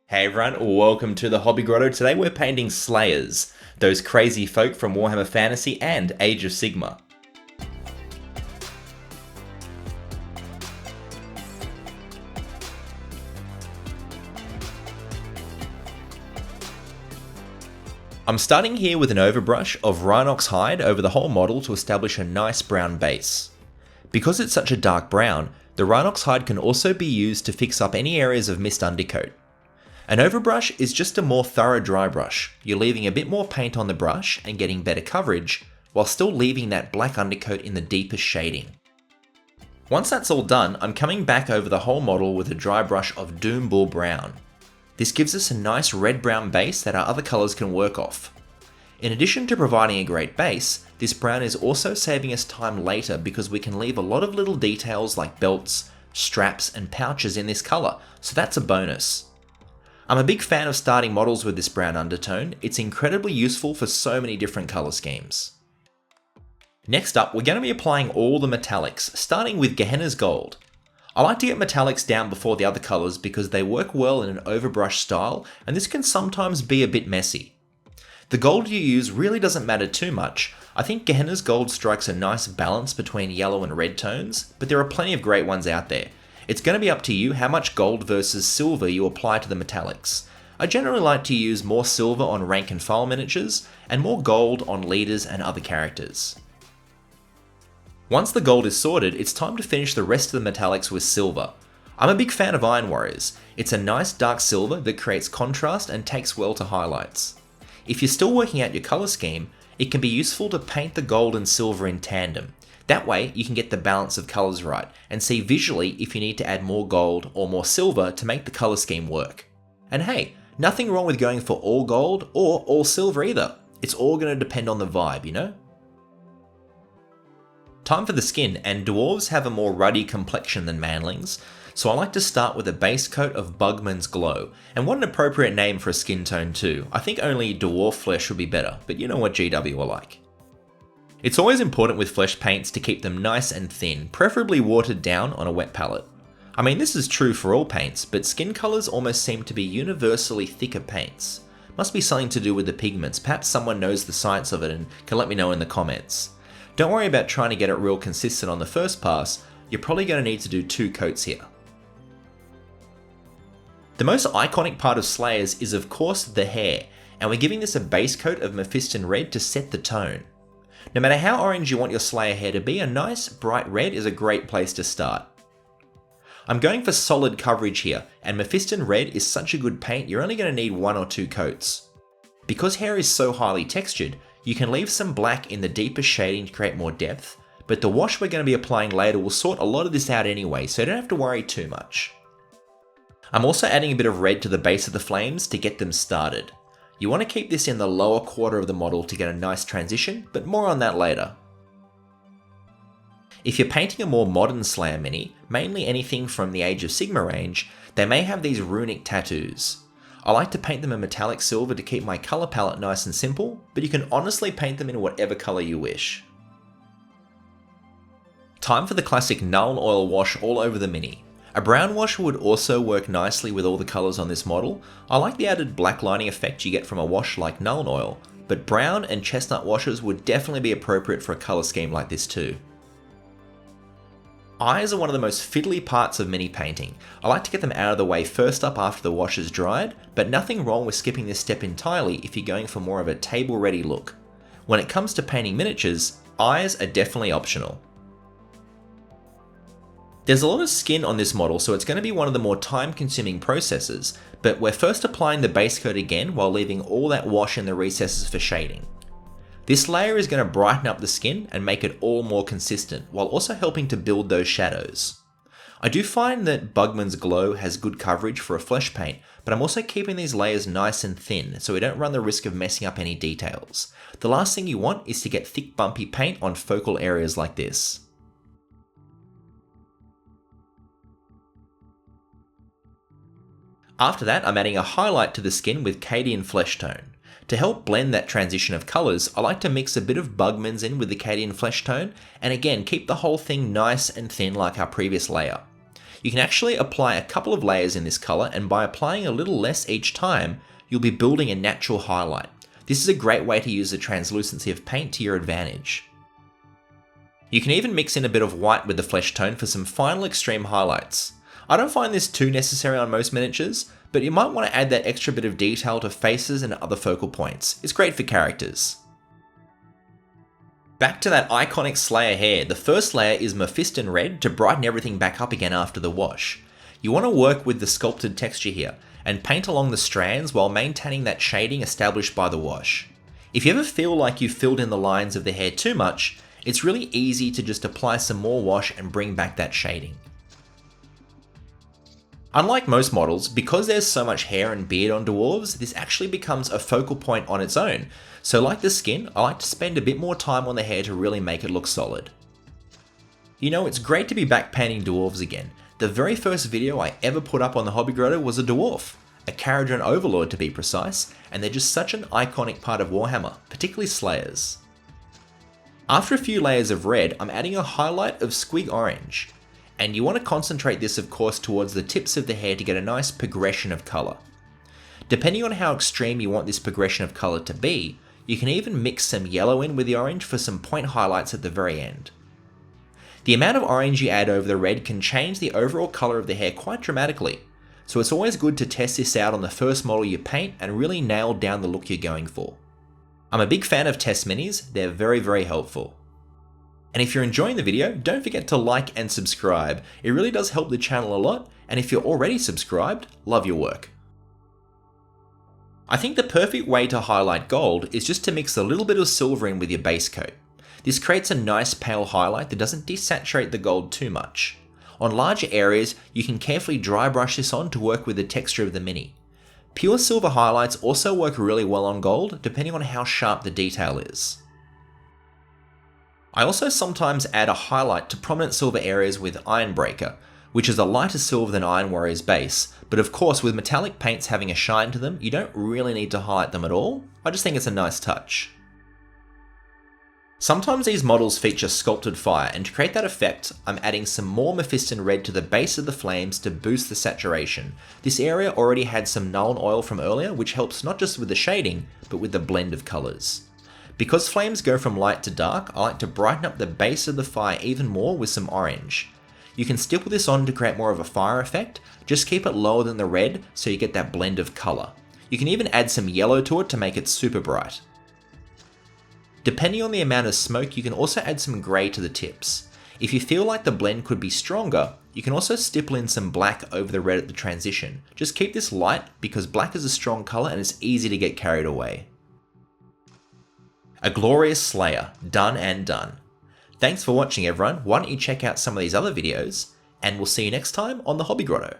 Hey everyone, welcome to the Hobby Grotto. Today we're painting Slayers, those crazy folk from Warhammer Fantasy and Age of Sigmar. I'm starting here with an overbrush of Rhinox hide over the whole model to establish a nice brown base. Because it's such a dark brown, the Rhinox hide can also be used to fix up any areas of missed undercoat. An overbrush is just a more thorough dry brush. You're leaving a bit more paint on the brush and getting better coverage, while still leaving that black undercoat in the deepest shading. Once that's all done, I'm coming back over the whole model with a dry brush of Doombull brown. This gives us a nice red-brown base that our other colours can work off. In addition to providing a great base, this brown is also saving us time later because we can leave a lot of little details like belts, straps and pouches in this colour, so that's a bonus. I'm a big fan of starting models with this brown undertone. It's incredibly useful for so many different colour schemes. Next up, we're going to be applying all the metallics, starting with Gehenna's gold. I like to get metallics down before the other colours because they work well in an overbrush style, and this can sometimes be a bit messy. The gold you use really doesn't matter too much. I think Gehenna's gold strikes a nice balance between yellow and red tones, but there are plenty of great ones out there. It's going to be up to you how much gold versus silver you apply to the metallics. I generally like to use more silver on rank and file miniatures, and more gold on leaders and other characters. Once the gold is sorted, it's time to finish the rest of the metallics with silver. I'm a big fan of Iron Warriors. It's a nice dark silver that creates contrast and takes well to highlights. If you're still working out your colour scheme, it can be useful to paint the gold and silver in tandem. That way, you can get the balance of colours right, and see visually if you need to add more gold or more silver to make the colour scheme work. And hey, nothing wrong with going for all gold or all silver either. It's all going to depend on the vibe, you know? Time for the skin, and dwarves have a more ruddy complexion than manlings, so I like to start with a base coat of Bugman's Glow. And what an appropriate name for a skin tone too. I think only dwarf flesh would be better, but you know what GW are like. It's always important with flesh paints to keep them nice and thin, preferably watered down on a wet palette. I mean, this is true for all paints, but skin colours almost seem to be universally thicker paints. Must be something to do with the pigments. Perhaps someone knows the science of it and can let me know in the comments. Don't worry about trying to get it real consistent on the first pass. You're probably going to need to do 2 coats here. The most iconic part of Slayers is of course the hair, and we're giving this a base coat of Mephiston red to set the tone. No matter how orange you want your Slayer hair to be, a nice bright red is a great place to start. I'm going for solid coverage here, and Mephiston red is such a good paint you're only going to need 1 or 2 coats. Because hair is so highly textured, you can leave some black in the deepest shading to create more depth, but the wash we're going to be applying later will sort a lot of this out anyway, so you don't have to worry too much. I'm also adding a bit of red to the base of the flames to get them started. You want to keep this in the lower quarter of the model to get a nice transition, but more on that later. If you're painting a more modern Slayer mini, mainly anything from the Age of Sigmar range, they may have these runic tattoos. I like to paint them in metallic silver to keep my colour palette nice and simple, but you can honestly paint them in whatever colour you wish. Time for the classic Nuln oil wash all over the mini. A brown wash would also work nicely with all the colours on this model. I like the added black lining effect you get from a wash like Nuln oil, but brown and chestnut washes would definitely be appropriate for a colour scheme like this too. Eyes are one of the most fiddly parts of mini painting. I like to get them out of the way first up after the wash is dried, but nothing wrong with skipping this step entirely if you're going for more of a table ready look. When it comes to painting miniatures, eyes are definitely optional. There's a lot of skin on this model, so it's going to be one of the more time-consuming processes, but we're first applying the base coat again while leaving all that wash in the recesses for shading. This layer is going to brighten up the skin and make it all more consistent, while also helping to build those shadows. I do find that Bugman's Glow has good coverage for a flesh paint, but I'm also keeping these layers nice and thin so we don't run the risk of messing up any details. The last thing you want is to get thick bumpy paint on focal areas like this. After that, I'm adding a highlight to the skin with Cadian Fleshtone. To help blend that transition of colours, I like to mix a bit of Bugman's in with the Cadian Fleshtone, and again keep the whole thing nice and thin like our previous layer. You can actually apply a couple of layers in this colour, and by applying a little less each time, you'll be building a natural highlight. This is a great way to use the translucency of paint to your advantage. You can even mix in a bit of white with the Fleshtone for some final extreme highlights. I don't find this too necessary on most miniatures, but you might want to add that extra bit of detail to faces and other focal points. It's great for characters. Back to that iconic Slayer hair, the first layer is Mephiston red to brighten everything back up again after the wash. You want to work with the sculpted texture here, and paint along the strands while maintaining that shading established by the wash. If you ever feel like you've filled in the lines of the hair too much, it's really easy to just apply some more wash and bring back that shading. Unlike most models, because there's so much hair and beard on dwarves, this actually becomes a focal point on its own, so like the skin, I like to spend a bit more time on the hair to really make it look solid. You know, it's great to be back painting dwarves again. The very first video I ever put up on the Hobby Grotto was a dwarf, a Kharadron overlord to be precise, and they're just such an iconic part of Warhammer, particularly Slayers. After a few layers of red, I'm adding a highlight of Squig orange, and you want to concentrate this of course towards the tips of the hair to get a nice progression of colour. Depending on how extreme you want this progression of colour to be, you can even mix some yellow in with the orange for some point highlights at the very end. The amount of orange you add over the red can change the overall colour of the hair quite dramatically, so it's always good to test this out on the first model you paint and really nail down the look you're going for. I'm a big fan of test minis, they're very helpful. And if you're enjoying the video, don't forget to like and subscribe, it really does help the channel a lot, and if you're already subscribed, love your work. I think the perfect way to highlight gold is just to mix a little bit of silver in with your base coat. This creates a nice pale highlight that doesn't desaturate the gold too much. On larger areas, you can carefully dry brush this on to work with the texture of the mini. Pure silver highlights also work really well on gold, depending on how sharp the detail is. I also sometimes add a highlight to prominent silver areas with Ironbreaker, which is a lighter silver than Iron Warrior's base, but of course with metallic paints having a shine to them, you don't really need to highlight them at all. I just think it's a nice touch. Sometimes these models feature sculpted fire, and to create that effect, I'm adding some more Mephiston red to the base of the flames to boost the saturation. This area already had some Nuln oil from earlier, which helps not just with the shading, but with the blend of colours. Because flames go from light to dark, I like to brighten up the base of the fire even more with some orange. You can stipple this on to create more of a fire effect, just keep it lower than the red so you get that blend of colour. You can even add some yellow to it to make it super bright. Depending on the amount of smoke, you can also add some grey to the tips. If you feel like the blend could be stronger, you can also stipple in some black over the red at the transition. Just keep this light because black is a strong colour and it's easy to get carried away. A glorious Slayer, done and done. Thanks for watching everyone, why don't you check out some of these other videos, and we'll see you next time on the Hobby Grotto.